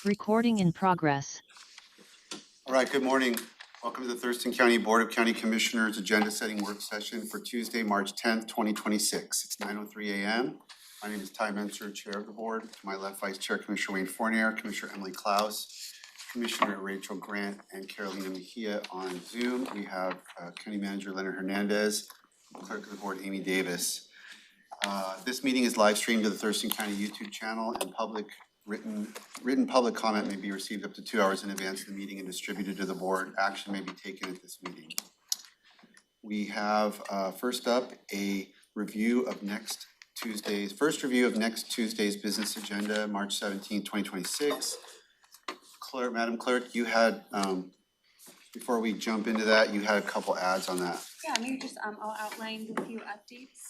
Recording in progress. All right, good morning. Welcome to the Thurston County Board of County Commissioners Agenda Setting Work Session for Tuesday, March 10th, 2026. It's 9:03 a.m. My name is Ty Menser, Chair of the Board. To my left, Vice Chair Commissioner Wayne Fournier, Commissioner Emily Klaus, Commissioner Rachel Grant, and Carolina Mejia on Zoom. We have County Manager Leonard Hernandez, Clerk of the Board Amy Davis. This meeting is live streamed to the Thurston County YouTube channel, and written public comment may be received up to 2 hours in advance of the meeting and distributed to the board. Action may be taken at this meeting. We have first up a review of next Tuesday's business agenda, March 17, 2026. Madam Clerk, you had, before we jump into that, you had a couple ads on that. Yeah, maybe just I'll outline a few updates.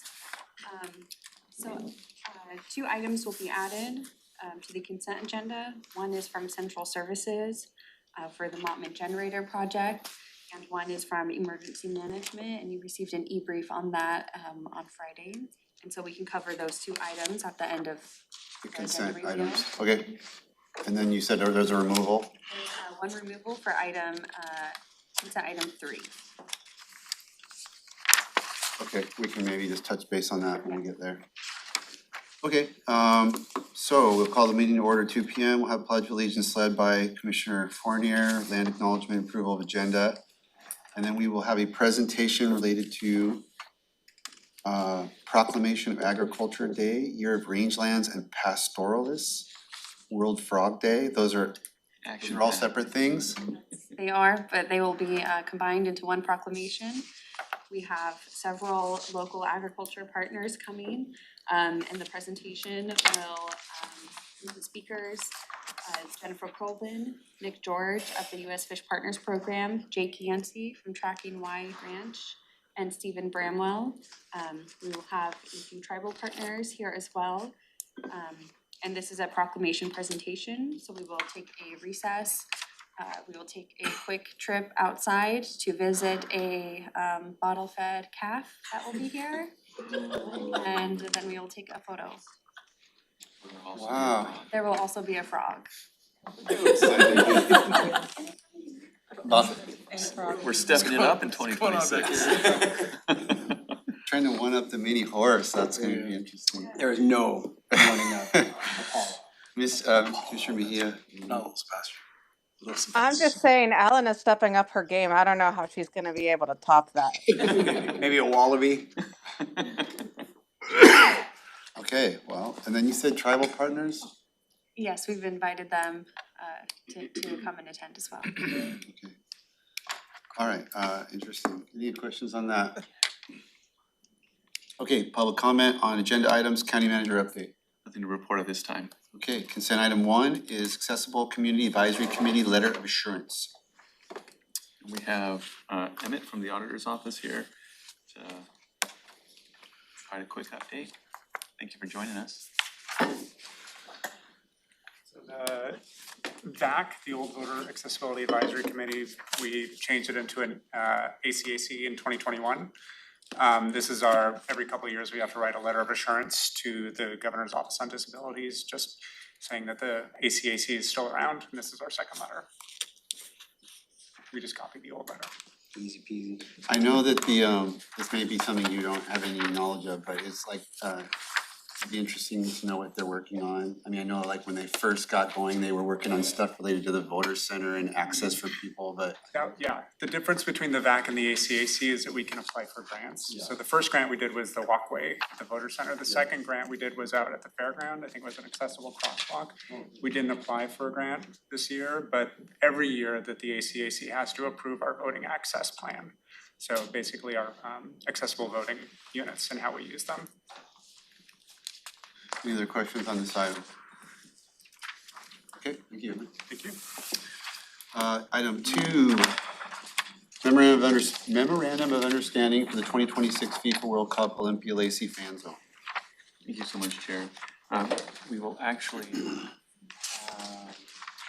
Two items will be added to the consent agenda. One is from Central Services for the Mottman Generator Project, and one is from Emergency Management, and you received an e-brief on that on Friday. And so we can cover those two items at the end of the consent items. Okay. And then you said there's a removal? One removal for consent item 3. Okay, we can maybe just touch base on that when we get there. Okay, so we'll call the meeting to order 2 p.m. We'll have pledge of allegiance led by Commissioner Fournier, land acknowledgement, approval of agenda. And then we will have a presentation related to Proclamation of Agriculture Day, Year of Rangelands and Pastoralists, World Frog Day. Those are all separate things. They are, but they will be combined into one proclamation. We have several local agriculture partners coming, and the presentation will, the speakers, Jennifer Colvin, Nick George of the U.S. Fish Partners Program, Jake Yancey from Tracking Y Ranch, and Stephen Bramwell. We will have a few tribal partners here as well. And this is a proclamation presentation, so we will take a recess. We will take a quick trip outside to visit a bottle-fed calf that will be here, and then we will take a photo. Wow. There will also be a frog. We're stepping it up in 2026. Trying to one up the mini horse. That's going to be interesting. There is no running up at all. Commissioner Mejia. No, Sebastian. I'm just saying Ellen is stepping up her game. I don't know how she's gonna be able to top that. Maybe a wallaby. Okay, well, and then you said tribal partners? Yes, we've invited them to come and attend as well. Okay. All right, interesting. Any questions on that? Okay, public comment on agenda items, county manager update. Nothing to report at this time. Okay, consent item 1 is Accessible Community Advisory Committee Letter of Assurance. We have Emmett from the auditor's office here to provide a quick update. Thank you for joining us. So the VAC, the Old Voter Accessibility Advisory Committee, we changed it into an ACAC in 2021. This is every couple of years we have to write a letter of assurance to the Governor's Office on Disabilities, just saying that the ACAC is still around, and this is our second letter. We just copied the old letter. Easy peasy. I know that this may be something you don't have any knowledge of, but it's like, it'd be interesting to know what they're working on. I mean, I know like when they first got going, they were working on stuff related to the voter center and access for people, but. Yeah, the difference between the VAC and the ACAC is that we can apply for grants. Yeah. So the first grant we did was the walkway at the voter center. The second grant we did was out at the fairground. I think it was an accessible crosswalk. We didn't apply for a grant this year, but every year that the ACAC has to approve our voting access plan. So basically our accessible voting units and how we use them. Any other questions on this item? Okay, thank you. Thank you. Item 2, memorandum of understanding for the 2026 FIFA World Cup Olympia Lacey fan zone. Thank you so much, Chair. We will actually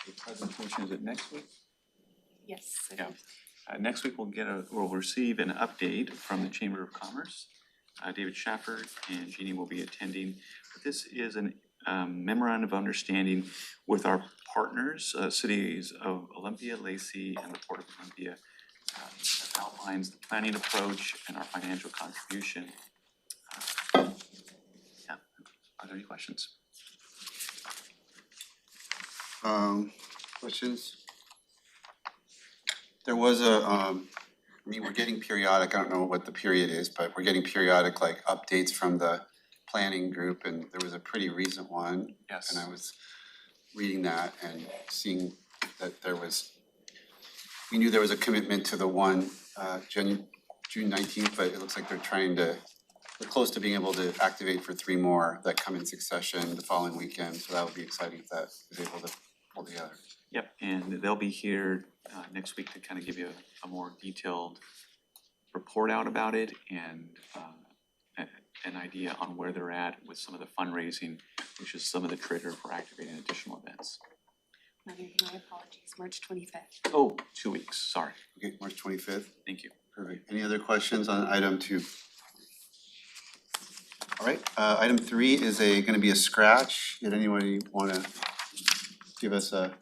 a presentation, is it next week? Yes. Yeah. Next week we'll receive an update from the Chamber of Commerce. David Schaffer and Jeannie will be attending. But this is an memorandum of understanding with our partners, cities of Olympia, Lacey, and the Port of Olympia. That outlines the planning approach and our financial contribution. Yeah, are there any questions? Questions? There was I mean, we're getting periodic, I don't know what the period is, but we're getting periodic like updates from the planning group, and there was a pretty recent one. Yes. And I was reading that and seeing that we knew there was a commitment to the one June 19th, but it looks like we're close to being able to activate for 3 more that come in succession the following weekend, so that would be exciting if that is able to pull together. Yep, and they'll be here next week to kind of give you a more detailed report out about it and an idea on where they're at with some of the fundraising, which is some of the trigger for activating additional events. My apologies, March 25th. Oh, 2 weeks, sorry. Okay, March 25th. Thank you. Perfect. Any other questions on item 2? All right, item 3 is gonna be a scratch. Did anybody wanna give us a?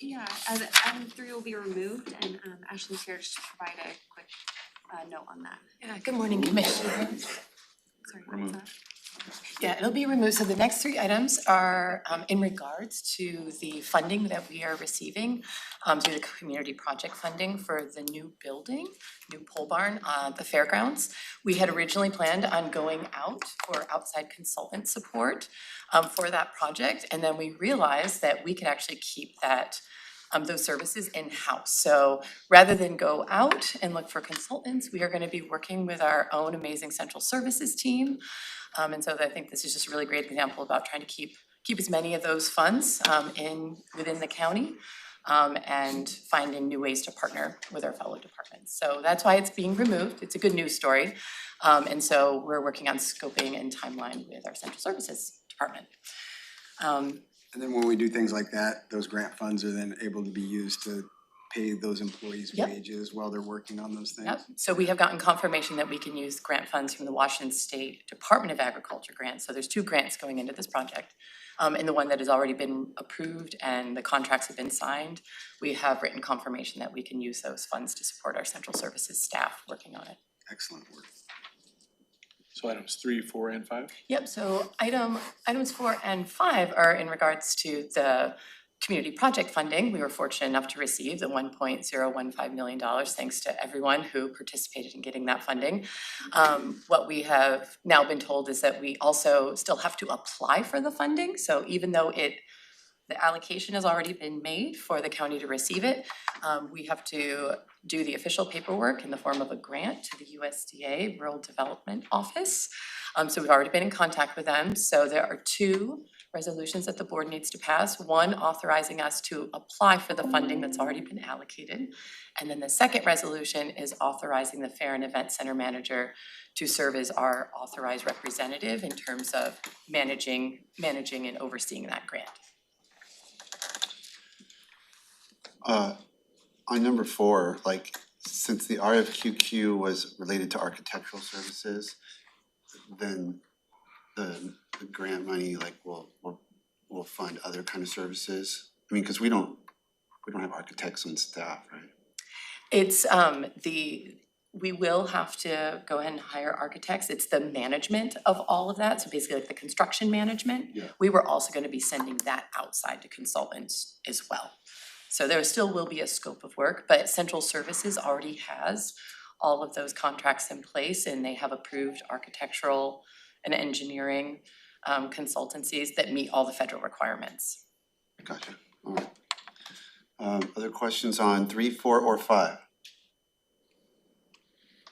Yeah, item 3 will be removed, and Ashley's here just to provide a quick note on that. Yeah, good morning, Commissioners. Sorry, Removed. what's that? Yeah, it'll be removed. So the next 3 items are in regards to the funding that we are receiving through the community project funding for the new building, new pole barn at the fairgrounds. We had originally planned on going out for outside consultant support for that project, and then we realized that we could actually keep that those services in-house. So rather than go out and look for consultants, we are gonna be working with our own amazing central services team. And so I think this is just a really great example about trying to keep as many of those funds within the county and finding new ways to partner with our fellow departments. So that's why it's being removed. It's a good news story. And so we're working on scoping and timeline with our central services department. And then when we do things like that, those grant funds are then able to be used to pay those employees' Yep. wages while they're working on those things? Yep, so we have gotten confirmation that we can use grant funds from the Washington State Department of Agriculture grants. So there's 2 grants going into this project. And the one that has already been approved and the contracts have been signed, we have written confirmation that we can use those funds to support our central services staff working on it. Excellent work. So items 3, 4, and 5? Yep, so items 4 and 5 are in regards to the community project funding. We were fortunate enough to receive the $1.015 million, thanks to everyone who participated in getting that funding. What we have now been told is that we also still have to apply for the funding. So even though the allocation has already been made for the county to receive it, we have to do the official paperwork in the form of a grant to the USDA Rural Development Office. So we've already been in contact with them. So there are 2 resolutions that the board needs to pass. One authorizing us to apply for the funding that's already been allocated. And then the second resolution is authorizing the Fair and Event Center manager to serve as our authorized representative in terms of managing and overseeing that grant. On number 4, like, since the RFQQ was related to architectural services, then the grant money like will fund other kind of services. I mean, cause we don't have architects on staff, right? It's we will have to go ahead and hire architects. It's the management of all of that, so basically like the construction management. Yeah. We were also gonna be sending that outside to consultants as well. So there still will be a scope of work, but Central Services already has all of those contracts in place, and they have approved architectural and engineering consultancies that meet all the federal requirements. Gotcha, all right. Other questions on 3, 4, or 5?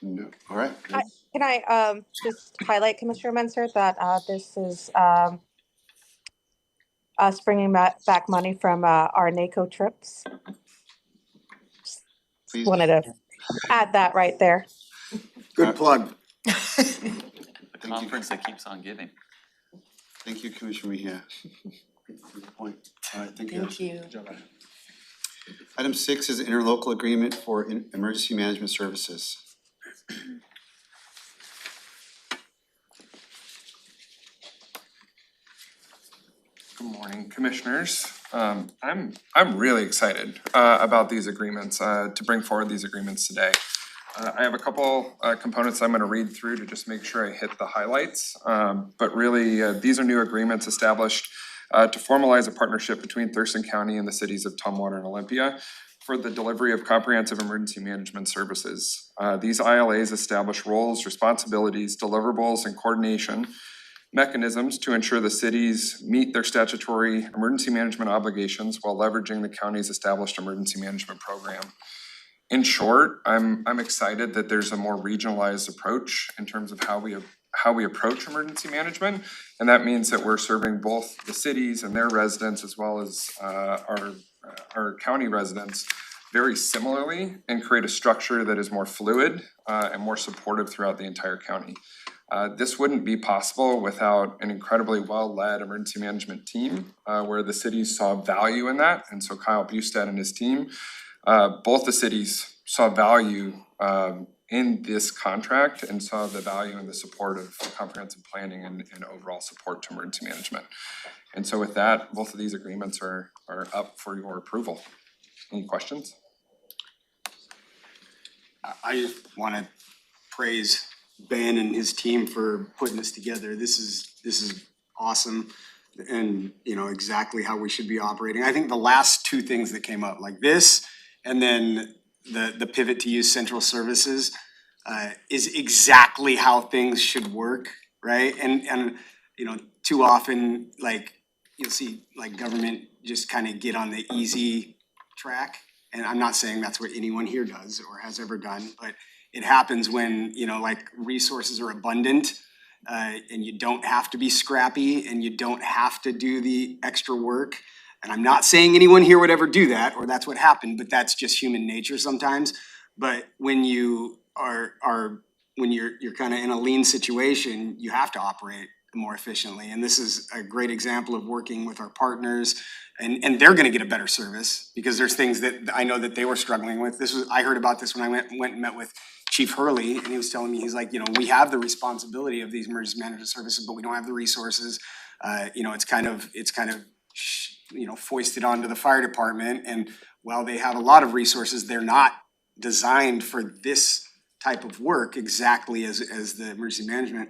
No, all right, good. Can I just highlight, Commissioner Menser, that this is us bringing back money from our NACO trips. Please. Wanted to add that right there. Good plug. The conference that keeps on giving. Thank you, Commissioner Mejia. Good point. All right, thank you. Thank you. Good job, Adam. Item 6 is interlocal agreement for emergency management services. commissioners. I'm really excited about these agreements, to bring forward these agreements today. I have a couple components I'm gonna read through to just make sure I hit the highlights. But really, these are new agreements established to formalize a partnership between Thurston County and the cities of Tumwater and Olympia for the delivery of comprehensive emergency management services. These ILAs establish roles, responsibilities, deliverables, and coordination mechanisms to ensure the cities meet their statutory emergency management obligations while leveraging the county's established emergency management program. In short, I'm excited that there's a more regionalized approach in terms of how we approach emergency management. And that means that we're serving both the cities and their residents as well as our county residents very similarly and create a structure that is more fluid and more supportive throughout the entire county. This wouldn't be possible without an incredibly well-led emergency management team where the cities saw value in that. And so Kyle Bustad and his team, both the cities saw value in this contract and saw the value in the support of comprehensive planning and overall support to emergency management. And so with that, both of these agreements are up for your approval. Any questions? I just wanna praise Ben and his team for putting this together. This is awesome and, you know, exactly how we should be operating. I think the last two things that came up, like this and then the pivot to use central services, is exactly how things should work, right? And you know, too often, like, you'll see like government just kind of get on the easy track. And I'm not saying that's what anyone here does or has ever done, but it happens when, you know, like resources are abundant, and you don't have to be scrappy and you don't have to do the extra work. And I'm not saying anyone here would ever do that or that's what happened, but that's just human nature sometimes. But when you when you're kind of in a lean situation, you have to operate more efficiently. And this is a great example of working with our partners, and they're gonna get a better service because there's things that I know that they were struggling with. I heard about this when I went and met with Chief Hurley, and he was telling me, he's like, you know, we have the responsibility of these emergency management services, but we don't have the resources. You know, it's kind of you know, foisted onto the fire department, and while they have a lot of resources, they're not designed for this type of work exactly as the emergency management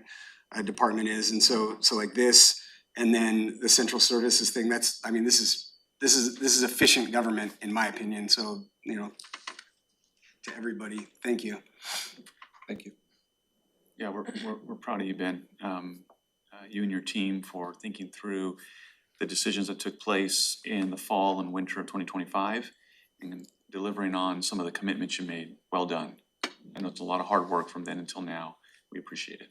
department is. And so like this, and then the central services thing, this is efficient government in my opinion. So, you know, to everybody, thank you. Thank you. Yeah, we're proud of you, Ben. You and your team for thinking through the decisions that took place in the fall and winter of 2025 and delivering on some of the commitments you made. Well done. I know it's a lot of hard work from then until now. We appreciate it.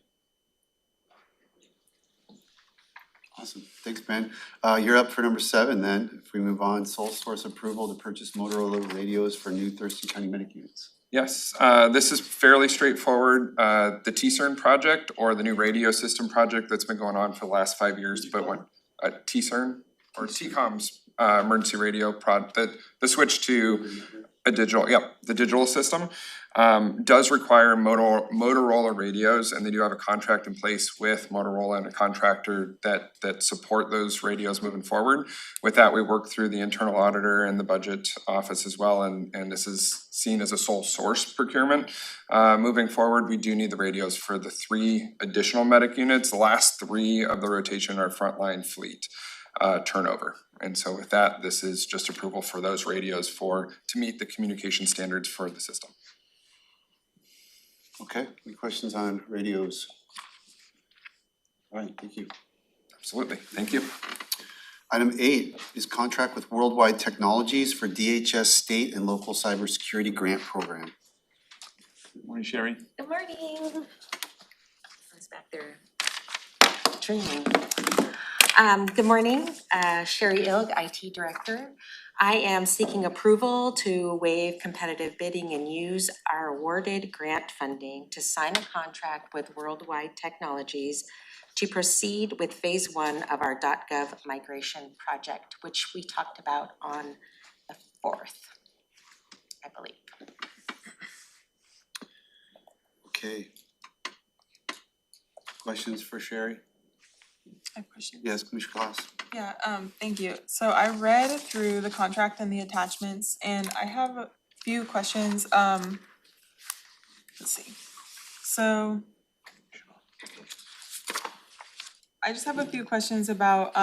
Awesome, thanks, Ben. You're up for number 7 then. If we move on, sole source approval to purchase Motorola radios for new Thurston County medic units. Yes, this is fairly straightforward. The TCERN project or the new radio system project that's been going on for the last 5 years, but when TCERN or TCOM's emergency radio the switch to a digital, the digital system does require Motorola radios, and they do have a contract in place with Motorola and a contractor that support those radios moving forward. With that, we work through the internal auditor and the budget office as well, and this is seen as a sole source procurement. Moving forward, we do need the radios for the 3 additional medic units. The last 3 of the rotation are frontline fleet turnover. And so with that, this is just approval for those radios to meet the communication standards for the system. Okay, any questions on radios? All right, thank you. Absolutely, thank you. Item 8 is contract with Worldwide Technologies for DHS state and local cybersecurity grant program. Good morning, Sherry. Good morning. I was back there dreaming. Good morning, Sherry Ilg, IT Director. I am seeking approval to waive competitive bidding and use our awarded grant funding to sign a contract with Worldwide Technologies to proceed with phase 1 of our .gov migration project, which we talked about on the 4th, I believe. Okay. Questions for Sherry? I have a question. Yes, Commissioner Claus. Yeah, thank you. So I read through the contract and the attachments, and I have a few questions, let's see. So I just have a few questions about,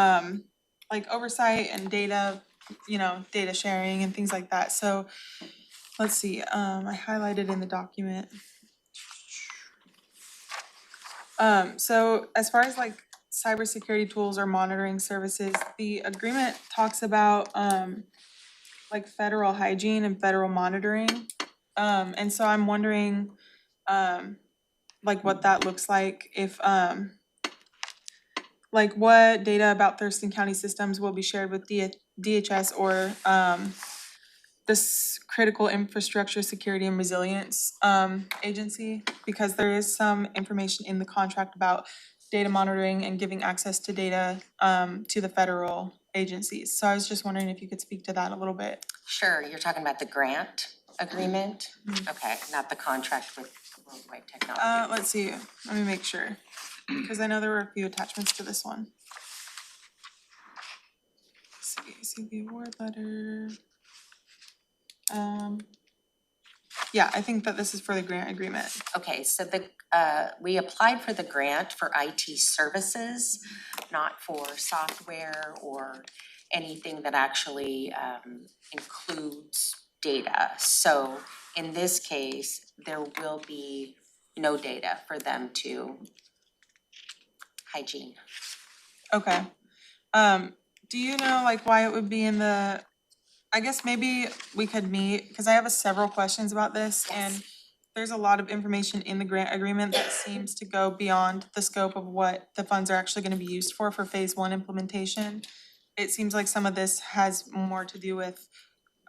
like oversight and data, data sharing and things like that. So let's see, I highlighted in the document. So as far as like cybersecurity tools or monitoring services, the agreement talks about like federal hygiene and federal monitoring. And so I'm wondering like what that looks like, if like what data about Thurston County systems will be shared with DHS or this critical infrastructure security and resilience agency, because there is some information in the contract about data monitoring and giving access to data to the federal agencies. So I was just wondering if you could speak to that a little bit. Sure, you're talking about the grant agreement? Okay, not the contract with Worldwide Technology. Let's see, let me make sure, because I know there were a few attachments to this one. Let's see the award letter. Yeah, I think that this is for the grant agreement. Okay, so we applied for the grant for IT services, not for software or anything that actually includes data. So in this case, there will be no data for them to hygiene. Okay. Do you know like why it would be in the, I guess maybe we could meet, because I have several questions about this, and there's a lot of information in the grant agreement that seems to go beyond the scope of what the funds are actually gonna be used for phase one implementation. It seems like some of this has more to do with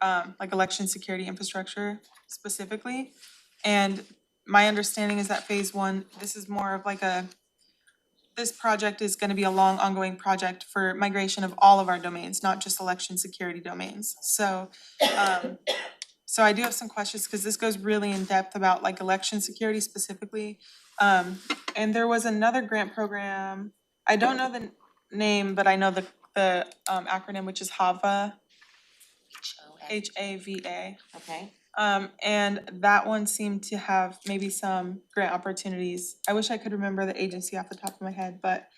like election security infrastructure specifically. And my understanding is that phase one, this is more of like this project is gonna be a long ongoing project for migration of all of our domains, not just election security domains. So I do have some questions, because this goes really in depth about like election security specifically. And there was another grant program, I don't know the name, but I know the acronym, which is HAVA, HAVA. Okay. And that one seemed to have maybe some grant opportunities. I wish I could remember the agency off the top of my head, but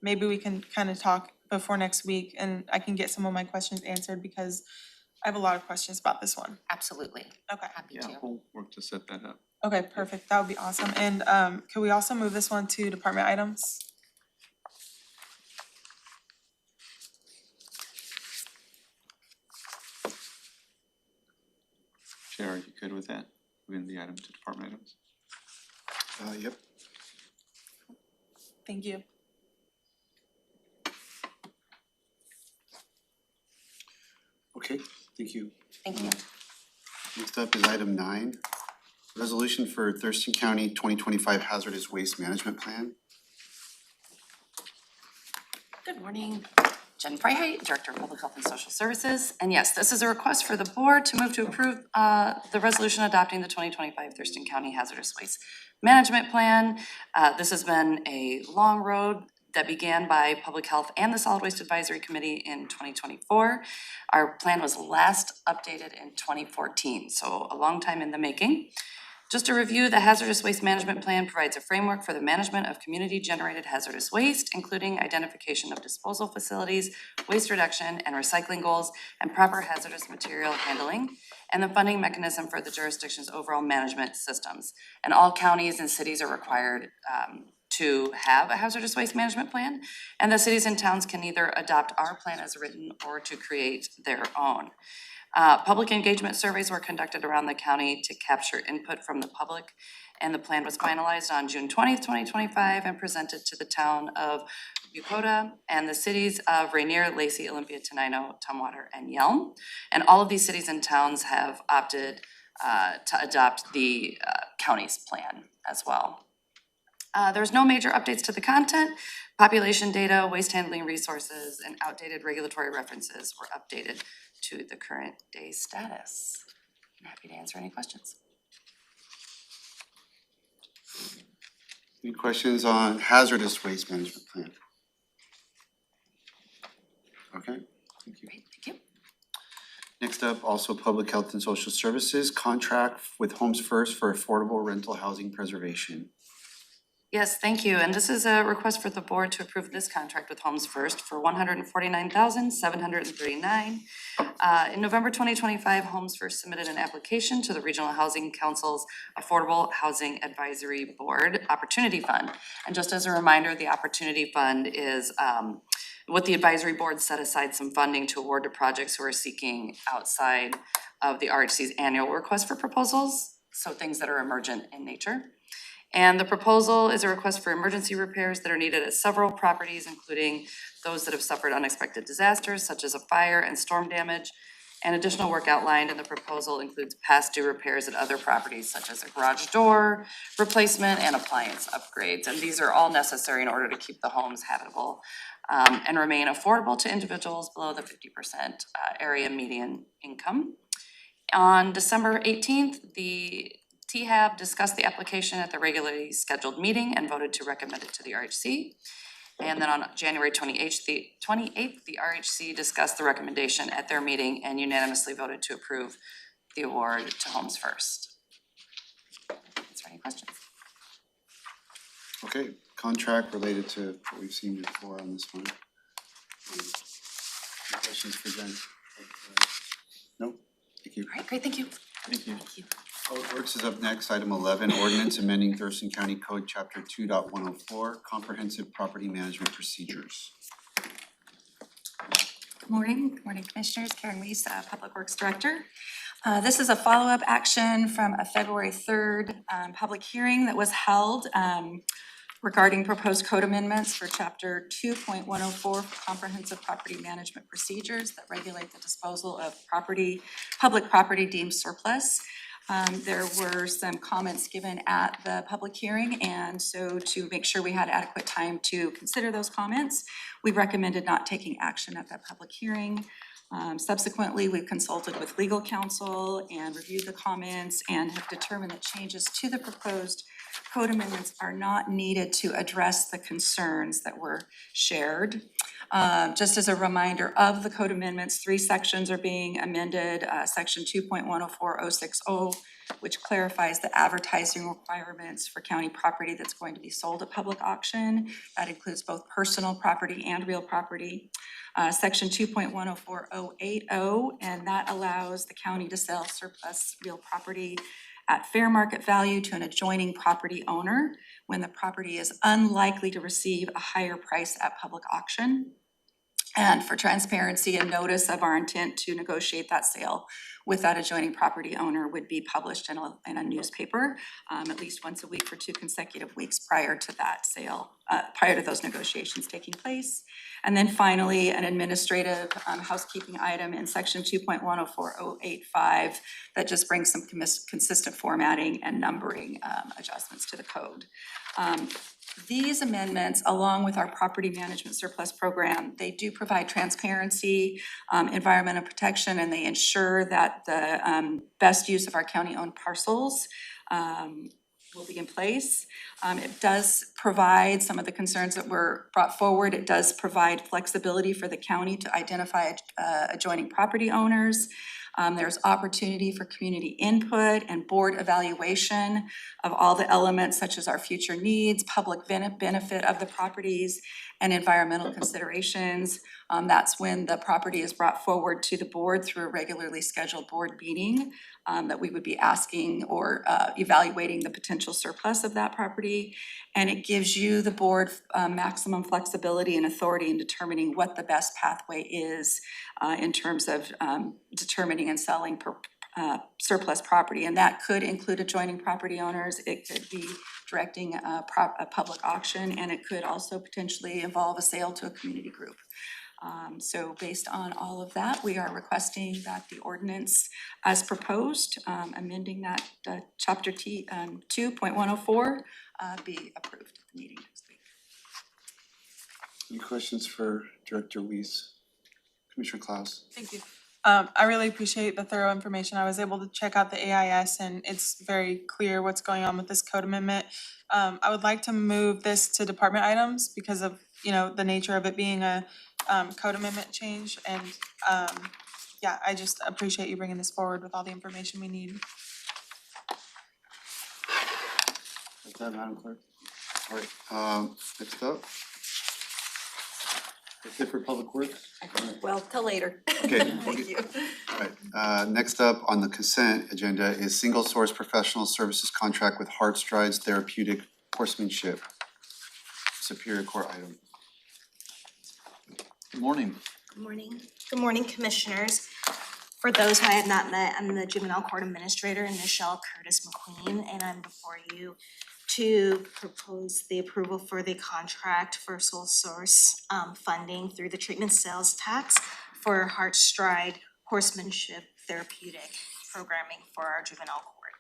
maybe we can kind of talk before next week and I can get some of my questions answered, because I have a lot of questions about this one. Absolutely. Okay. Happy Yeah, to. we'll work to set that up. Okay, perfect. That would be awesome. And could we also move this one to department items? Chair, are you good with that? Moving the item to department items? Yep. Thank you. Okay, thank you. Thank you. Next up is item 9, resolution for Thurston County 2025 Hazardous Waste Management Plan. Good morning. Jen Freiheit, Director of Public Health and Social Services. And yes, this is a request for the board to move to approve the resolution adopting the 2025 Thurston County Hazardous Waste Management Plan. This has been a long road that began by Public Health and the Solid Waste Advisory Committee in 2024. Our plan was last updated in 2014, so a long time in the making. Just to review, the Hazardous Waste Management Plan provides a framework for the management of community-generated hazardous waste, including identification of disposal facilities, waste reduction and recycling goals, and proper hazardous material handling, and the funding mechanism for the jurisdiction's overall management systems. And all counties and cities are required to have a hazardous waste management plan, and the cities and towns can either adopt our plan as written or to create their own. Public engagement surveys were conducted around the county to capture input from the public, and the plan was finalized on June 20th, 2025, and presented to the town of Bucota and the cities of Rainier, Lacey, Olympia, Tenino, Tumwater, and Yelm. And all of these cities and towns have opted to adopt the county's plan as well. There's no major updates to the content. Population data, waste handling resources, and outdated regulatory references were updated to the current day status. I'm happy to answer any questions. Any questions on hazardous waste management plan? Okay, thank you. Great, thank you. Next up, also Public Health and Social Services, contract with Homes First for affordable rental housing preservation. Yes, thank you. And this is a request for the board to approve this contract with Homes First for $149,739. In November 2025, Homes First submitted an application to the Regional Housing Council's Affordable Housing Advisory Board Opportunity Fund. And just as a reminder, the Opportunity Fund is what the advisory board set aside some funding to award to projects who are seeking outside of the RHC's annual request for proposals, so things that are emergent in nature. And the proposal is a request for emergency repairs that are needed at several properties, including those that have suffered unexpected disasters such as a fire and storm damage. And additional work outlined in the proposal includes past due repairs at other properties such as a garage door replacement and appliance upgrades. And these are all necessary in order to keep the homes habitable and remain affordable to individuals below the 50% area median income. On December 18th, the THAB discussed the application at the regularly scheduled meeting and voted to recommend it to the RHC. And then on January 28th, the RHC discussed the recommendation at their meeting and unanimously voted to approve the award to Homes First. Is there any questions? Okay, contract related to what we've seen before on this one. Any questions for Jen? No? Thank you. All right, great, thank you. Thank you. Public Works is up next, item 11, ordinance amending Thurston County Code Chapter 2.104, comprehensive property management procedures. Good morning Commissioners, Karen Weiss, Public Works Director. This is a follow-up action from a February 3rd public hearing that was held regarding proposed code amendments for Chapter 2.104 for comprehensive property management procedures that regulate the disposal of public property deemed surplus. There were some comments given at the public hearing, and so to make sure we had adequate time to consider those comments, we recommended not taking action at that public hearing. Subsequently, we've consulted with legal counsel and reviewed the comments and have determined that changes to the proposed code amendments are not needed to address the concerns that were shared. Just as a reminder of the code amendments, 3 sections are being amended. Section 2.104060, which clarifies the advertising requirements for county property that's going to be sold at public auction. That includes both personal property and real property. Section 2.104080, and that allows the county to sell surplus real property at fair market value to an adjoining property owner when the property is unlikely to receive a higher price at public auction. And for transparency, a notice of our intent to negotiate that sale with that adjoining property owner would be published in a newspaper at least once a week for 2 consecutive weeks prior to that sale, prior to those negotiations taking place. And then finally, an administrative housekeeping item in section 2.104085 that just brings some consistent formatting and numbering adjustments to the code. These amendments, along with our property management surplus program, they do provide transparency, environmental protection, and they ensure that the best use of our county-owned parcels will be in place. It does provide some of the concerns that were brought forward. It does provide flexibility for the county to identify adjoining property owners. There's opportunity for community input and board evaluation of all the elements such as our future needs, public benefit of the properties, and environmental considerations. That's when the property is brought forward to the board through a regularly scheduled board meeting that we would be asking or evaluating the potential surplus of that property. And it gives you, the board, maximum flexibility and authority in determining what the best pathway is in terms of determining and selling surplus property. And that could include adjoining property owners. It could be directing a public auction, and it could also potentially involve a sale to a community group. So based on all of that, we are requesting that the ordinance as proposed, amending that chapter 2.104 be approved at the meeting next week. Any questions for Director Weiss? Commissioner Klaus? Thank you. I really appreciate the thorough information. I was able to check out the AIS and it's very clear what's going on with this code amendment. I would like to move this to department items because of you know, the nature of it being a code amendment change and yeah, I just appreciate you bringing this forward with all the information we need. That's that, Madam Clerk. All right, next up. That's it for Public Works? Well, till later. Okay. Thank you. All right, next up on the consent agenda is single source professional services contract with Heart Strides Therapeutic Horsemanship. Superior Court item. Good morning. Good morning. Good morning, Commissioners. For those who I have not met, I'm the Juvenile Court Administrator, Nichelle Curtis McQueen, and I'm before you to propose the approval for the contract for sole source funding through the treatment sales tax for Heart Stride Horsemanship Therapeutic programming for our juvenile court.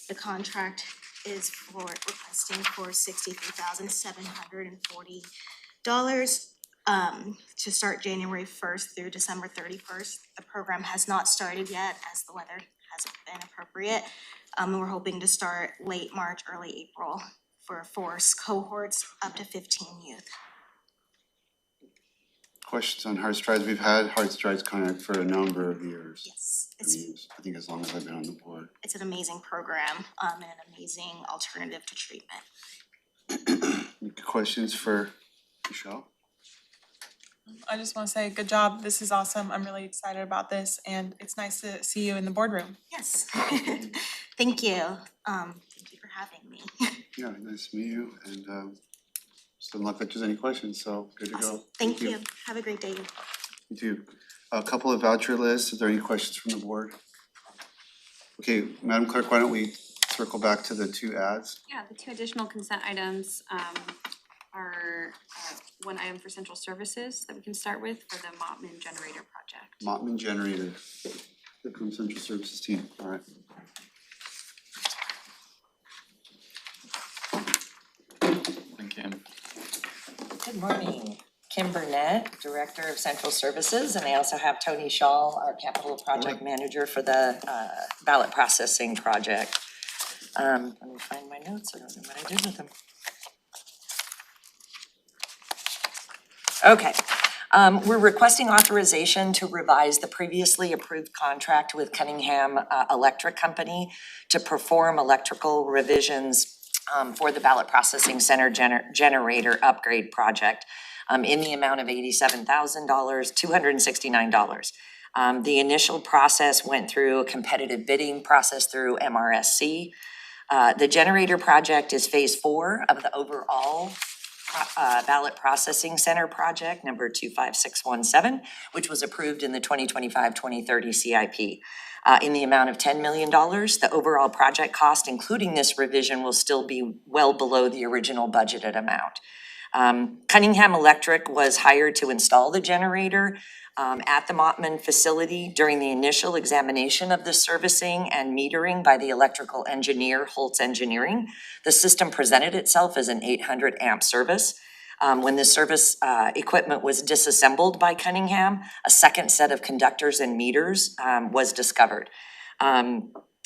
The contract is for requesting for $63,740 to start January 1st through December 31st. The program has not started yet as the weather hasn't been appropriate. And we're hoping to start late March, early April for 4 cohorts up to 15 youth. Questions on Heart Strides? We've had Heart Strides contract for a number of years. Yes, I mean, I think as long as I've been on the board. it's an amazing program and an amazing alternative to treatment. Any questions for Michelle? I just wanna say, good job, this is awesome, I'm really excited about this, and it's nice to see you in the boardroom. Yes, thank you. Thank you for having me. Yeah, nice to meet you, and just don't look like there's any questions, so good to go. Awesome. Thank you. Have a great day. You too. A couple of voucher lists, is there any questions from the board? Okay, Madam Clerk, why don't we circle back to the two ads? Yeah, the two additional consent items are one item for central services that we can start with for the Mottman generator project. Mottman Generator, here comes Central Services team, all right. Thank you. Good morning. Kim Burnett, Director of Central Services, and I also have Tony Shaw, our Capital Project Manager for the ballot processing project. Let me find my notes, I don't know what I did with them. Okay, we're requesting authorization to revise the previously approved contract with Cunningham Electric Company to perform electrical revisions for the ballot processing center generator upgrade project in the amount of $87,000, $269. The initial process went through a competitive bidding process through MRSC. The generator project is phase 4 of the overall ballot processing center project number 25617, which was approved in the 2025-2030 CIP. In the amount of $10 million, the overall project cost, including this revision, will still be well below the original budgeted amount. Cunningham Electric was hired to install the generator at the Mottman facility during the initial examination of the servicing and metering by the electrical engineer, Holtz Engineering. The system presented itself as an 800 amp service. When the service equipment was disassembled by Cunningham, a second set of conductors and meters was discovered.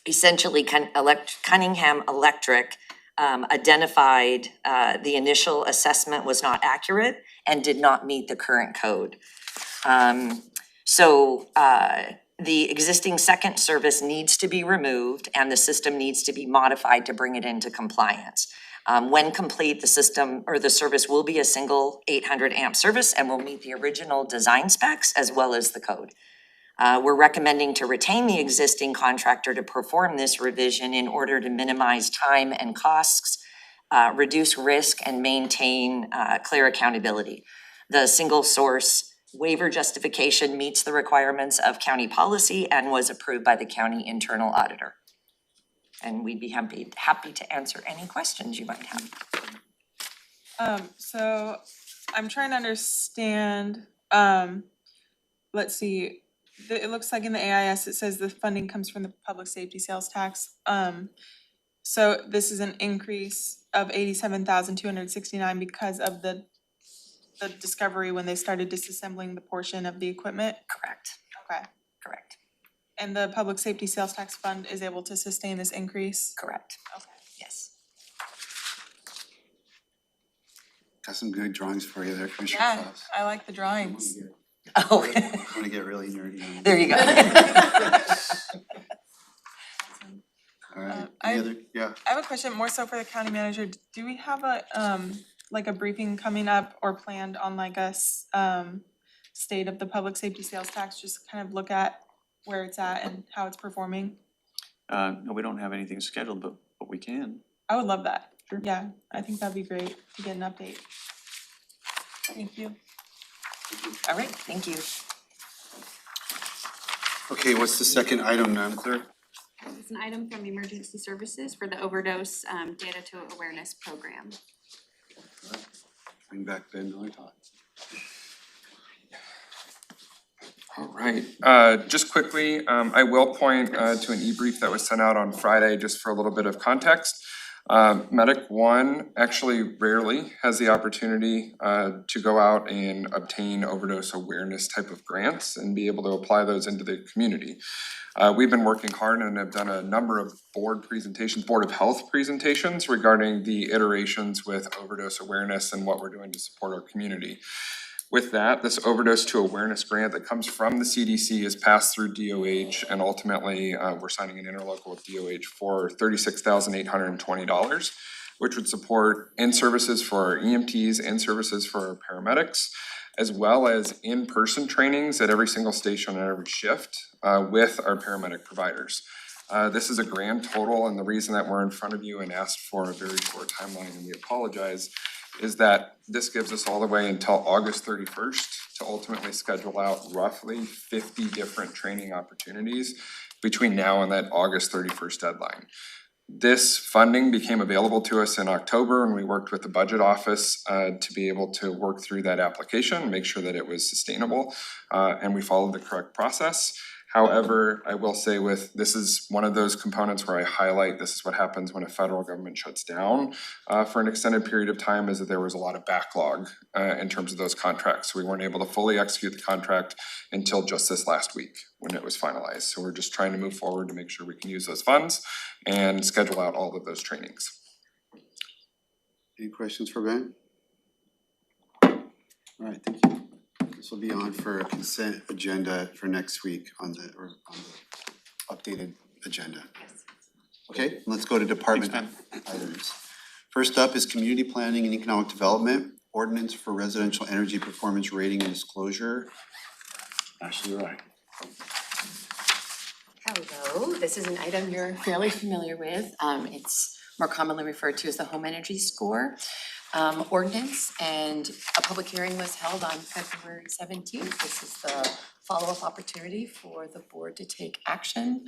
Essentially, Cunningham Electric identified the initial assessment was not accurate and did not meet the current code. The existing second service needs to be removed and the system needs to be modified to bring it into compliance. When complete, the system or the service will be a single 800 amp service and will meet the original design specs as well as the code. We're recommending to retain the existing contractor to perform this revision in order to minimize time and costs, reduce risk, and maintain clear accountability. The single source waiver justification meets the requirements of county policy and was approved by the county internal auditor. And we'd be happy to answer any questions you might have. So I'm trying to understand, let's see, it looks like in the AIS, it says the funding comes from the public safety sales tax. So this is an increase of $87,269 because of the discovery when they started disassembling the portion of the equipment? Correct. Okay. Correct. And the public safety sales tax fund is able to sustain this increase? Correct. Okay. Yes. Got some good drawings for you there, Commissioner Yeah, Klaus. I like the drawings. Oh, Wanna get really nerdy on it. there you go. Alright, I- any other, yeah, I have a question more so for the county manager. Do we have a like a briefing coming up or planned on like a state of the public safety sales tax, just kind of look at where it's at and how it's performing? No, we don't have anything scheduled, but we can. I would love that. Yeah, I think that'd be great to get an update. Thank you. All right, thank you. okay, what's the second item, Madam Clerk? It's an item from Emergency Services for the overdose data to awareness program. Bring back Ben Norton. All right, just quickly, I will point to an e-brief that was sent out on Friday, just for a little bit of context. Medic One actually rarely has the opportunity to go out and obtain overdose awareness type of grants and be able to apply those into the community. We've been working hard and have done a number of board of health presentations regarding the iterations with overdose awareness and what we're doing to support our community. With that, this overdose to awareness grant that comes from the CDC is passed through DOH, and ultimately, we're signing an interlocal with DOH for $36,820, which would support in-services for our EMTs, in-services for our paramedics, as well as in-person trainings at every single station and every shift with our paramedic providers. This is a grand total, and the reason that we're in front of you and asked for a very short timeline, and we apologize, is that this gives us all the way until August 31st to ultimately schedule out roughly 50 different training opportunities between now and that August 31st deadline. This funding became available to us in October, and we worked with the budget office to be able to work through that application, make sure that it was sustainable, and we followed the correct process. However, I will say this is one of those components where I highlight this is what happens when a federal government shuts down for an extended period of time, is that there was a lot of backlog in terms of those contracts. So we weren't able to fully execute the contract until just this last week when it was finalized. So we're just trying to move forward to make sure we can use those funds and schedule out all of those trainings. Any questions for Ben? All right, thank you. This will be on for a consent agenda for next week on the updated agenda. Okay, let's go to department items. First up is community planning and economic development, ordinance for residential energy performance rating and disclosure. Ashley Wright. Hello, this is an item you're fairly familiar with. It's more commonly referred to as the home energy score ordinance, and a public hearing was held on February 17th. This is the follow-up opportunity for the board to take action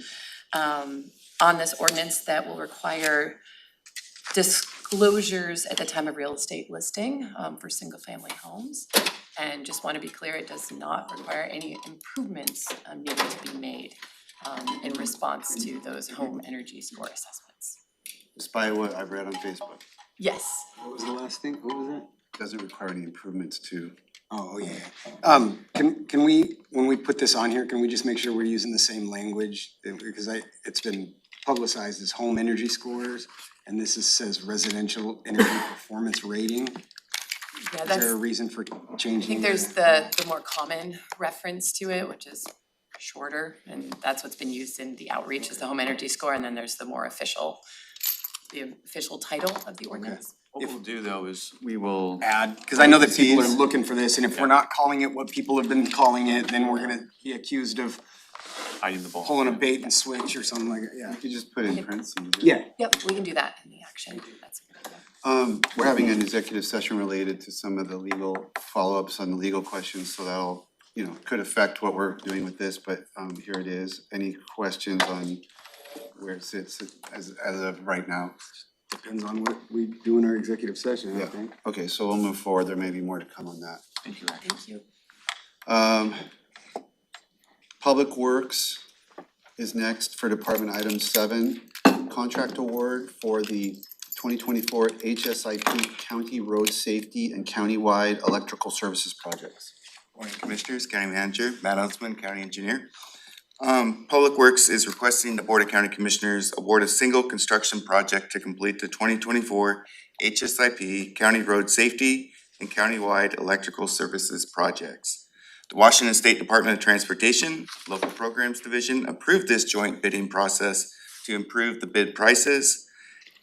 on this ordinance that will require disclosures at the time of real estate listing for single-family homes. And just want to be clear, it does not require any improvements needed to be made in response to those home energy score assessments. Despite what I've read on Facebook. Yes. What was the last thing? What was that? Doesn't require any improvements to. Oh, yeah. Can we, when we put this on here, can we just make sure we're using the same language? Because it's been publicized as home energy scores, and this says residential energy performance rating. Yeah, Is that's, there a reason for I changing? think there's the more common reference to it, which is shorter, and that's what's been used in the outreach is the home energy score, and then there's the more official title of the ordinance. What we'll do though is we will Add, because I know that people are Fees. looking for this, and if we're not calling it what people have been calling it, then we're gonna be accused of hide in the ball. pulling a bait and switch or something like that, yeah. You could just put in parentheses. Yeah. Yep, we can do that in the action. That's a good idea. We're having an executive session related to some of the legal follow-ups on the legal questions, so that'll, could affect what we're doing with this, but here it is. Any questions on where it sits as of right now? Depends on what we do in our executive session, I Yeah. think. Okay, so we'll move forward. There may be more to come on that. Thank you, Rack. Thank you. Public Works is next for Department Item 7, contract award for the 2024 HSIP County Road Safety and Countywide Electrical Services Projects. Morning Commissioners, County Manager, Matt Huntsman, County Engineer. Public Works is requesting the Board of County Commissioners award a single construction project to complete the 2024 HSIP County Road Safety and countywide electrical services projects. The Washington State Department of Transportation, Local Programs Division approved this joint bidding process to improve the bid prices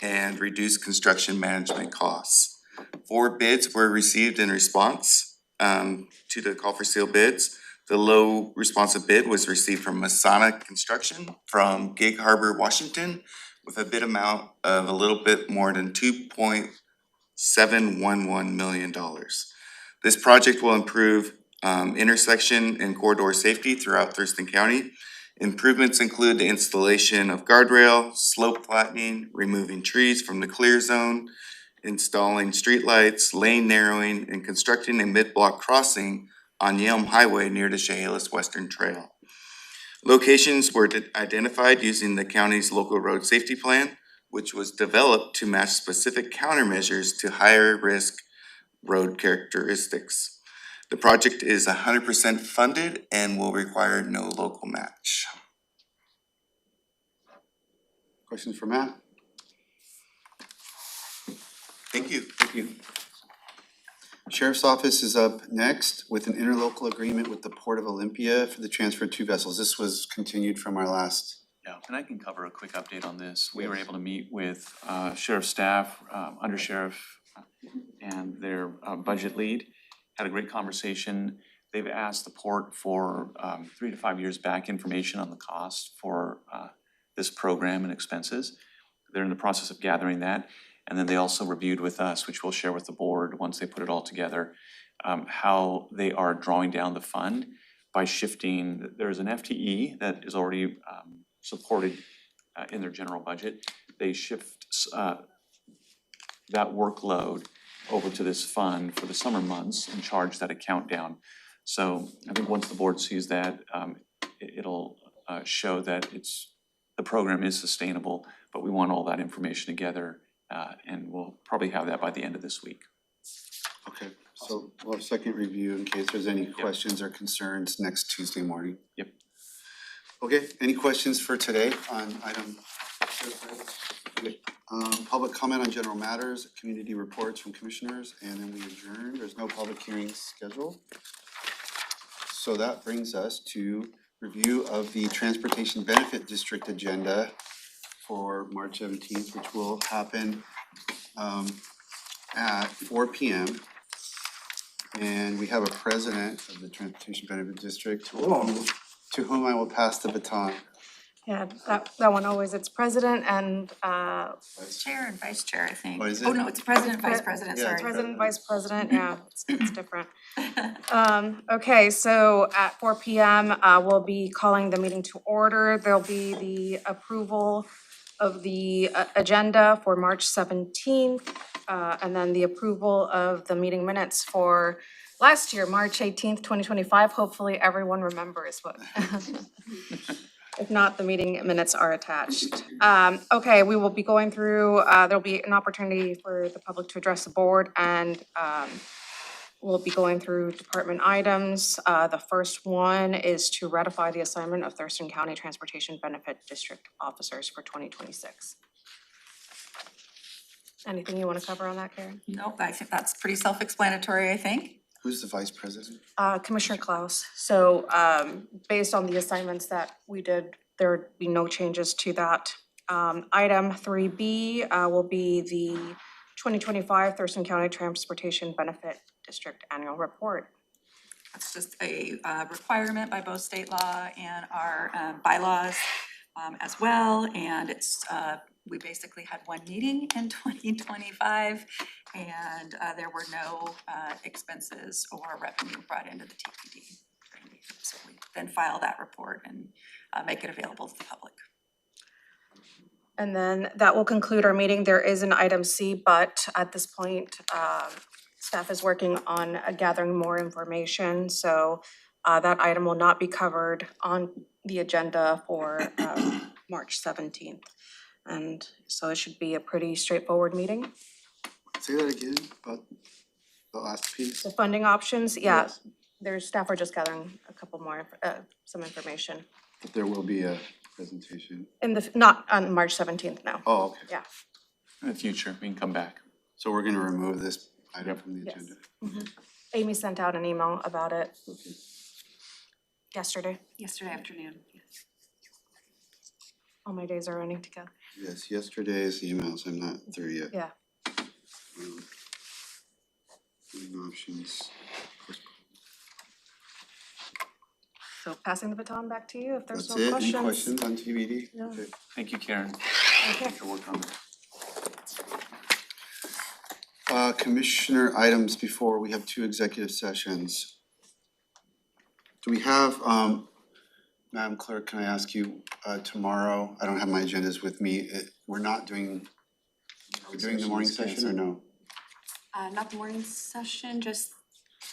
and reduce construction management costs. 4 bids were received in response to the call for seal bids. The low responsive bid was received from Masonic Construction from Gig Harbor, Washington, with a bid amount of a little bit more than $2.711 million. This project will improve intersection and corridor safety throughout Thurston County. Improvements include the installation of guardrail, slope flattening, removing trees from the clear zone, installing streetlights, lane narrowing, and constructing a mid-block crossing on Yelm Highway near the Chehalis Western Trail. Locations were identified using the county's local road safety plan, which was developed to match specific countermeasures to higher risk road characteristics. The project is 100% funded and will require no local match. Questions for Matt? Thank you. Thank you. Sheriff's Office is up next with an interlocal agreement with the Port of Olympia for the transfer of 2 vessels. This was continued from our last. Yeah, and I can cover a quick update on this. We were able to meet with sheriff staff, undersheriff, and their budget lead. Had a great conversation. They've asked the port for 3 to 5 years back information on the cost for this program and expenses. They're in the process of gathering that. And then they also reviewed with us, which we'll share with the board once they put it all together, how they are drawing down the fund by shifting. There's an FTE that is already supported in their general budget. They shift that workload over to this fund for the summer months and charge that account down. So I think once the board sees that, it'll show that the program is sustainable, but we want all that information together. And we'll probably have that by the end of this week. Okay, so we'll have a second review in case there's any questions or concerns next Tuesday morning. Yep. Okay, any questions for today on item? Okay. Public comment on general matters, community reports from commissioners, and then we adjourn. There's no public hearings scheduled. So that brings us to review of the Transportation Benefit District agenda for March 17th, which will happen at 4 p.m. And we have a president of the Transportation Benefit District to whom I will pass the baton. Yeah, that one always, it's president and Chair and vice chair, I think. What is it? Oh, no, it's president, vice president, Yeah, sorry. president, vice president, yeah, it's different. Okay, so at 4 p.m., we'll be calling the meeting to order. There'll be the approval of the agenda for March 17th, and then the approval of the meeting minutes for last year, March 18th, 2025. Hopefully everyone remembers what. If not, the meeting minutes are attached. Okay, we will be going through, there'll be an opportunity for the public to address the board, and we'll be going through department items. The first one is to ratify the assignment of Thurston County Transportation Benefit District officers for 2026. Anything you want to cover on that, Karen? Nope, I think that's pretty self-explanatory, I think. Who's the vice president? Commissioner Klaus. So based on the assignments that we did, there would be no changes to that. Item 3B will be the 2025 Thurston County Transportation Benefit District Annual Report. It's just a requirement by both state law and our bylaws as well. And it's, we basically had one meeting in 2025 and there were no expenses or revenue brought into the TPD. So we then file that report and make it available to the public. And then that will conclude our meeting. There is an item C, but at this point, staff is working on gathering more information. So that item will not be covered on the agenda for March 17th. And so it should be a pretty straightforward meeting. Say that again, about the last piece. The funding options, yeah, Yes. there's staff are just gathering a couple more, some information. But there will be a presentation. In the, not on March 17th, no. Oh, okay. Yeah. In the future, we can come back. So we're gonna remove this item from the Yes. agenda? Amy sent out an email about it Okay. yesterday. Yesterday afternoon, yes. All my days are running together. Yes, yesterday's emails, I'm not through yet. Yeah. Funding options. So passing the baton back to you if there's That's no it? questions. Any questions on TBD? No. Okay. Thank you, Karen. Okay. Good work on it. Commissioner items before, we have 2 executive sessions. Do we have, Madam Clerk, can I ask you, tomorrow, I don't have my agendas with me, we're not doing, are we doing the morning session or no? Not the morning session, just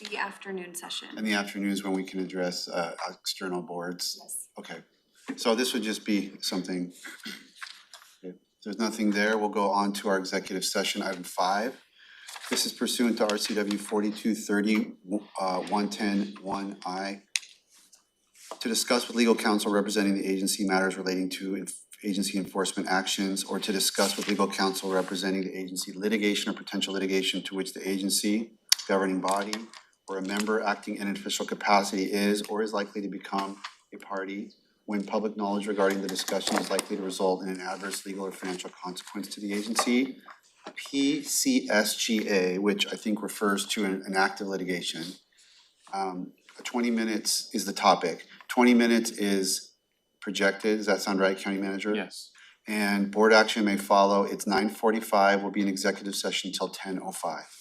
the afternoon session. In the afternoons when we can address, external boards? Yes. Okay, so this would just be something. If there's nothing there, we'll go on to our executive session, item 5. This is pursuant to RCW 4230, 110-1I. To discuss with legal counsel representing the agency matters relating to agency enforcement actions, or to discuss with legal counsel representing the agency litigation or potential litigation to which the agency, governing body, or a member acting in an official capacity is or is likely to become a party when public knowledge regarding the discussion is likely to result in an adverse legal or financial consequence to the agency. PCSGA, which I think refers to an active litigation. 20 minutes is the topic. 20 minutes is projected. Does that sound right, County Manager? Yes. And board action may follow. It's 9:45. We'll be in executive session till 10:05.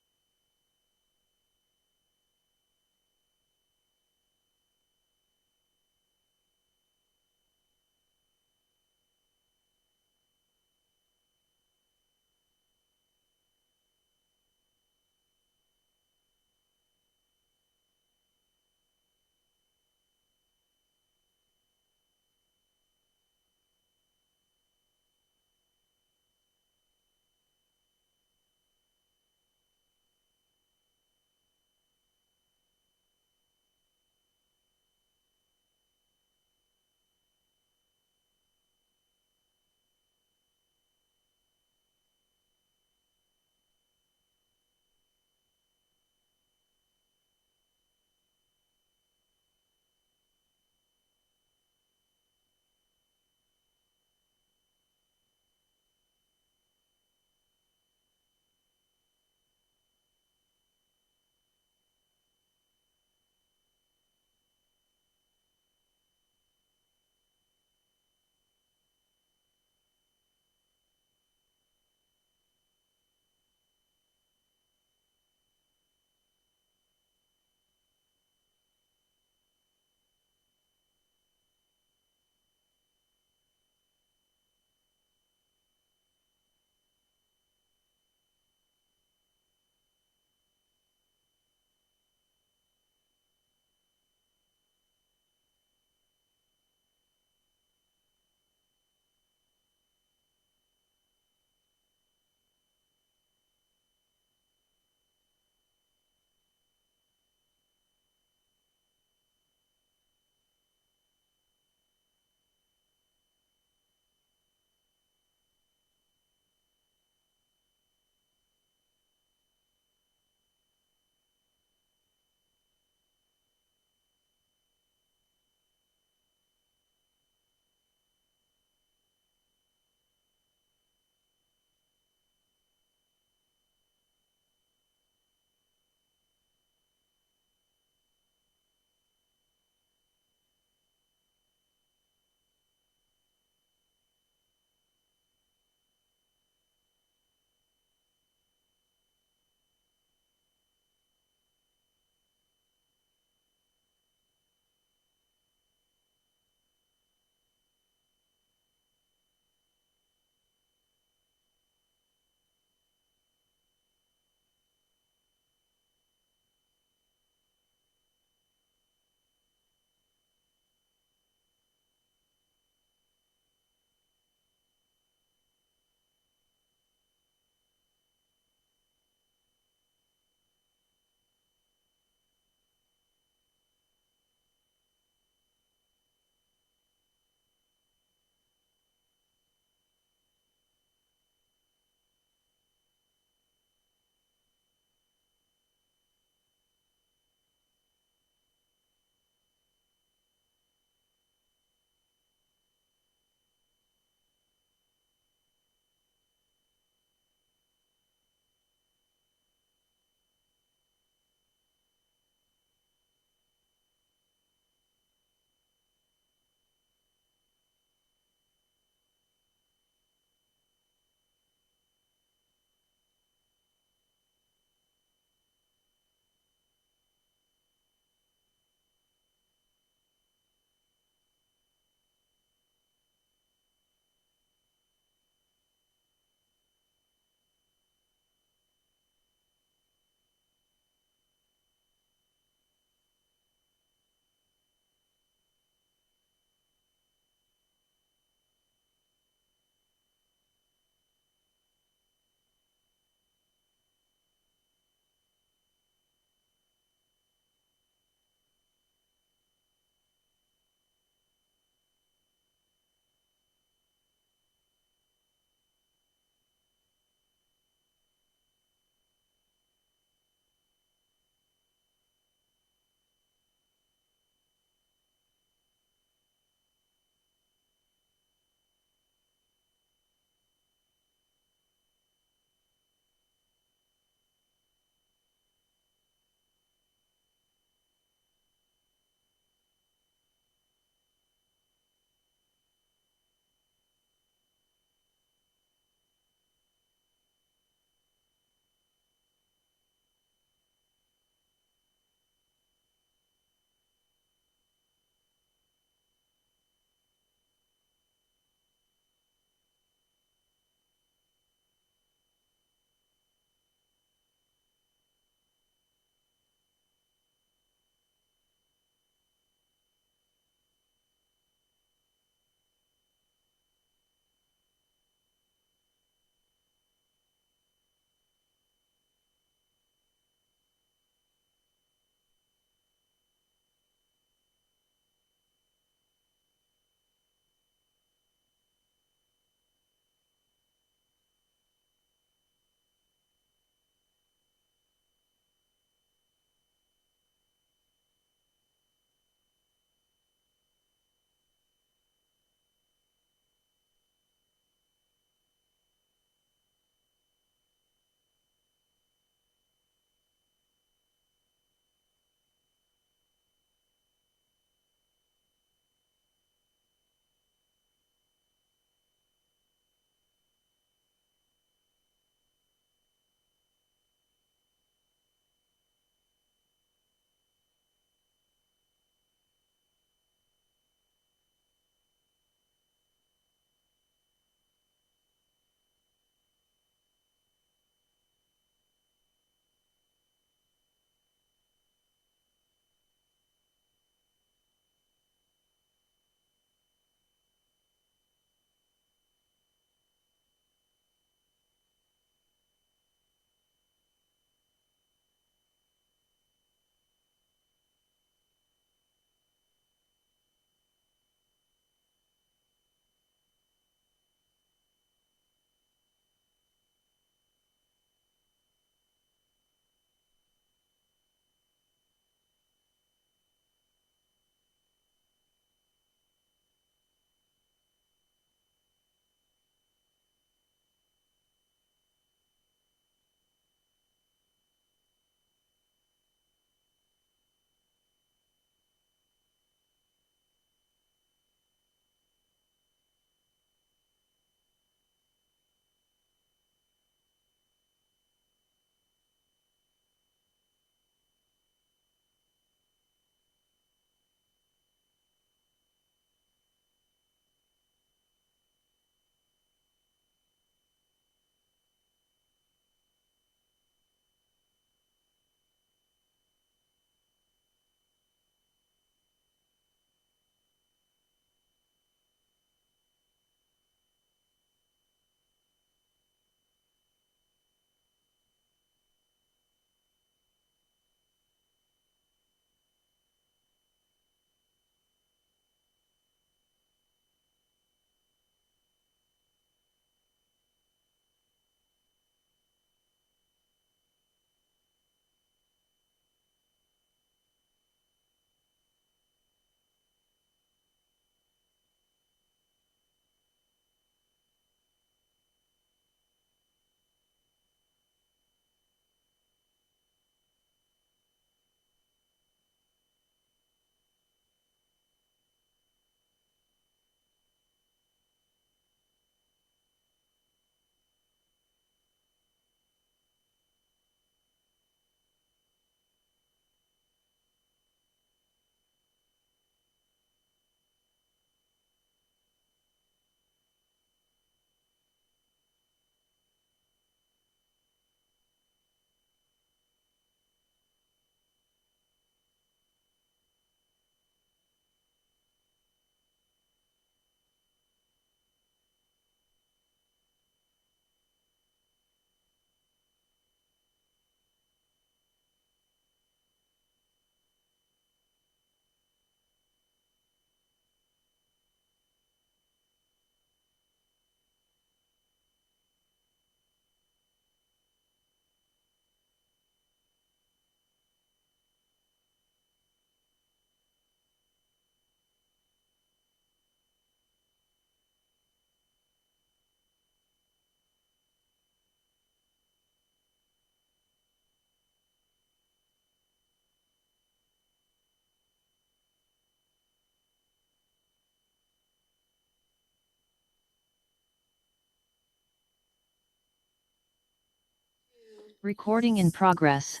Recording in progress.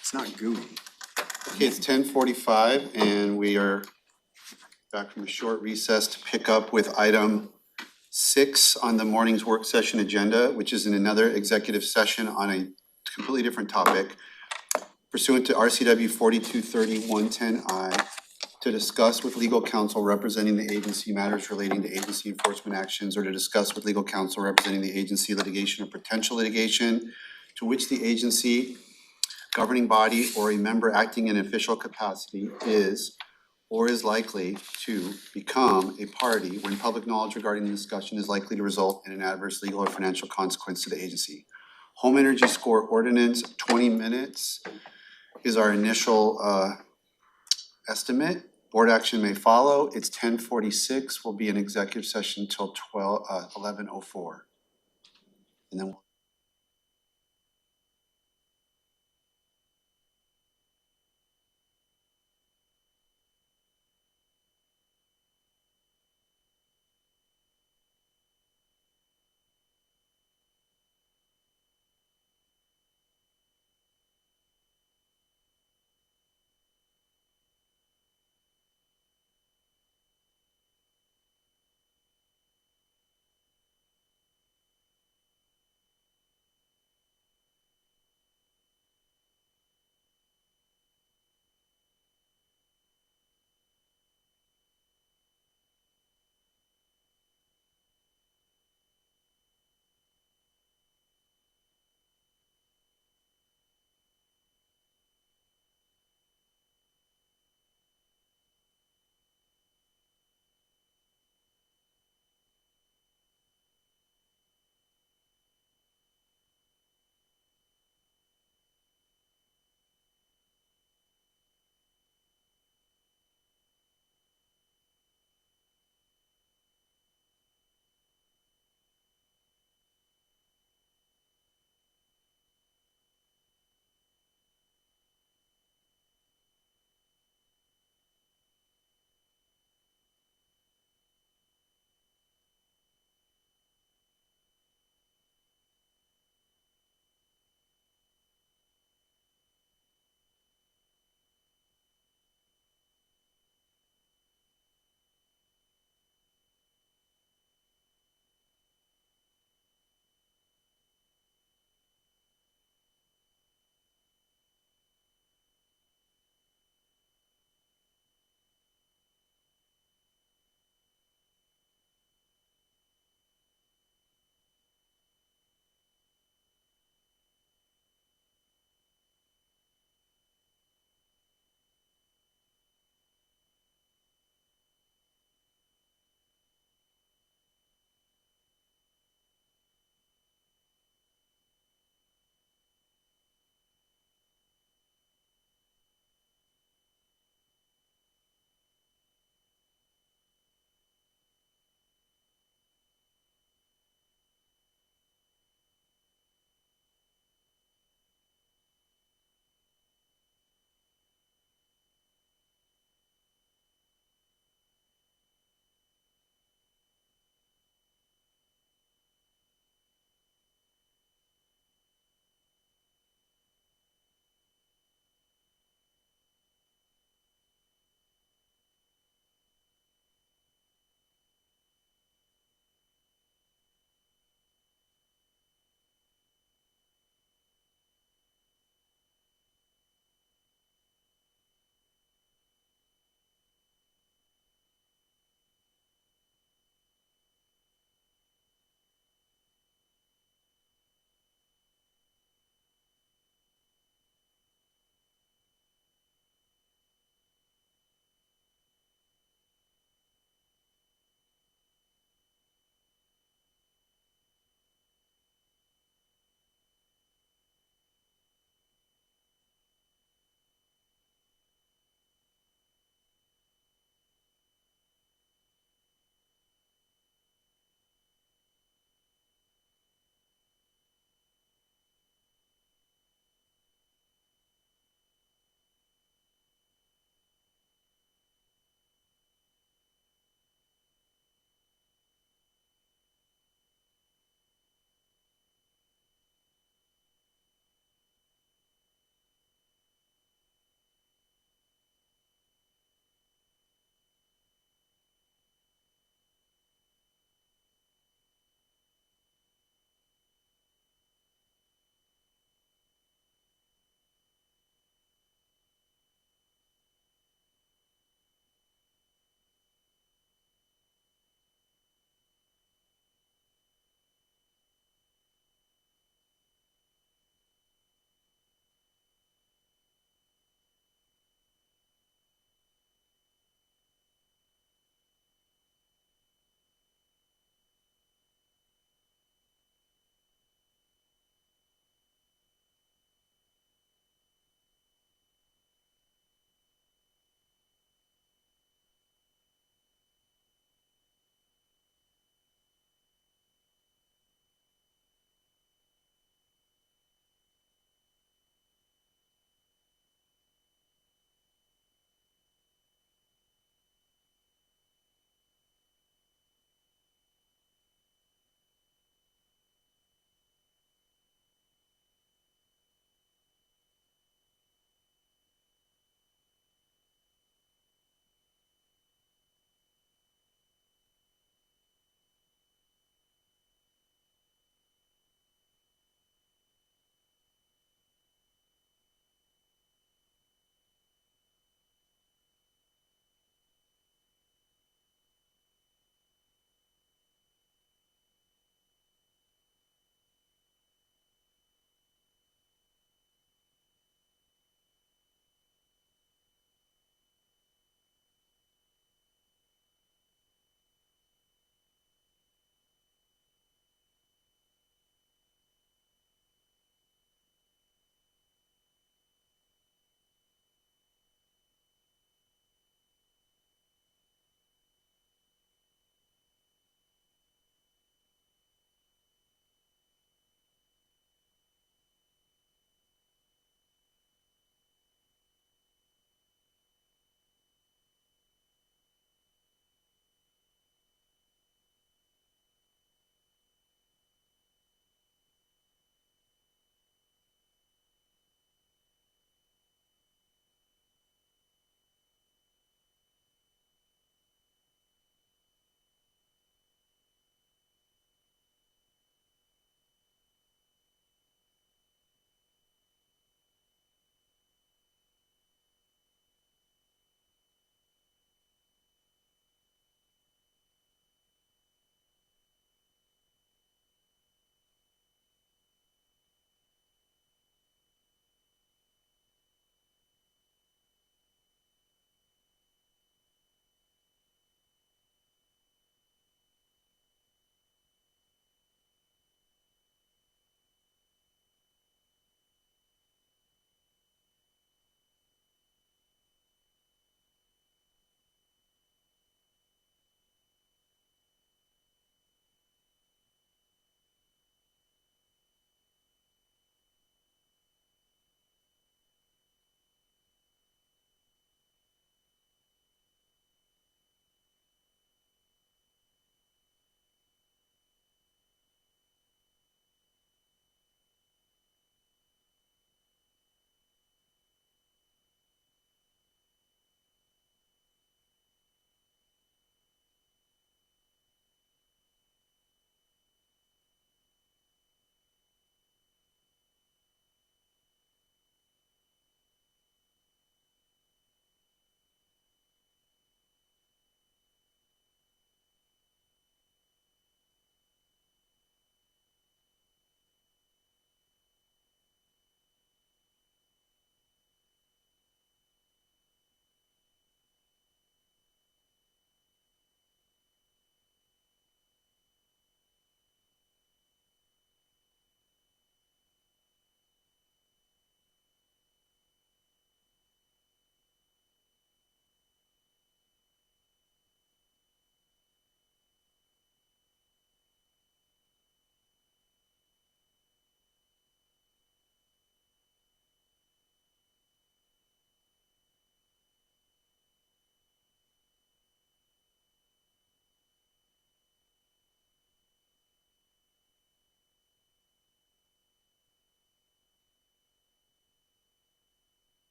It's not gooey. Okay, it's 10:45 and we are back from a short recess to pick up with item 6 on the morning's work session agenda, which is in another executive session on a completely different topic pursuant to RCW 4230-110I to discuss with legal counsel representing the agency matters relating to agency enforcement actions or to discuss with legal counsel representing the agency litigation or potential litigation to which the agency, governing body, or a member acting in official capacity is or is likely to become a party when public knowledge regarding the discussion is likely to result in an adverse legal or financial consequence to the agency. Home energy score ordinance, 20 minutes is our initial estimate. Board action may follow. It's 10:46, will be an executive session till 11:04. And then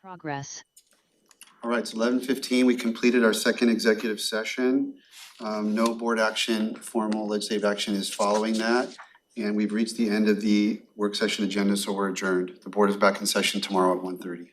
Progress. All right, it's 11:15. We completed our second executive session. No board action, formal legislative action is following that. And we've reached the end of the work session agenda, so we're adjourned. The board is back in session tomorrow at 1:30.